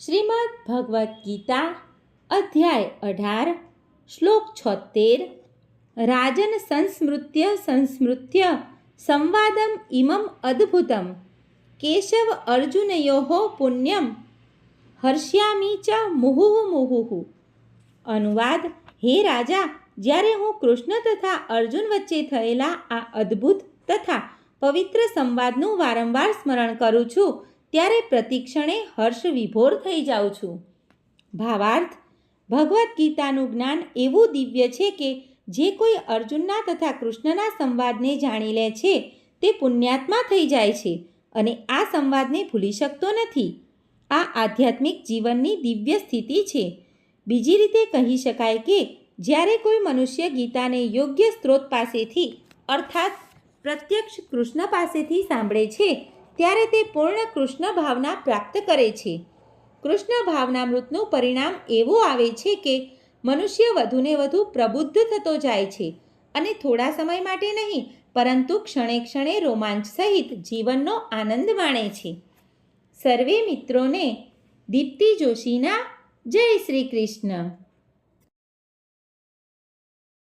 શ્રીમદ્ ભગવદ્ ગીતા અધ્યાય 18 શ્લોક 76 રાજન સંસ્મૃત્ય સંવાદમ ઇમમ અદ્ભુતમ કેશવ અર્જુનયોઃ પુણ્યમ હર્ષ્યામિ ચ મુહુઃ. અનુવાદ: હે રાજા, જ્યારે હું કૃષ્ણ તથા અર્જુન વચ્ચે થયેલા આ અદ્ભુત તથા પવિત્ર સંવાદનું વારંવાર સ્મરણ કરું છું ત્યારે પ્રતિક્ષણે હર્ષ વિભોર થઈ જાઉં છું. ભાવાર્થ: ભગવદ્ ગીતાનું જ્ઞાન એવું દિવ્ય છે કે જે કોઈ અર્જુનના તથા કૃષ્ણના સંવાદને જાણી લે છે તે પુણ્યાત્મા થઈ જાય છે અને આ સંવાદને ભૂલી શકતો નથી. આ આધ્યાત્મિક જીવનની દિવ્ય સ્થિતિ છે. બીજી રીતે કહી શકાય કે જ્યારે કોઈ મનુષ્ય ગીતાને યોગ્ય સ્ત્રોત પાસેથી અર્થાત પ્રત્યક્ષ કૃષ્ણ પાસેથી સાંભળે છે ત્યારે તે પૂર્ણ કૃષ્ણ ભાવના પ્રાપ્ત કરે છે. કૃષ્ણ ભાવનામૃતનું પરિણામ એવું આવે છે કે મનુષ્ય વધુને વધુ પ્રબુદ્ધ થતો જાય છે અને થોડા સમય માટે નહીં પરંતુ ક્ષણે ક્ષણે રોમાંચ સહિત જીવનનો આનંદ માણે છે. સર્વે મિત્રોને દીપ્તિ જોશીના જય શ્રી કૃષ્ણ.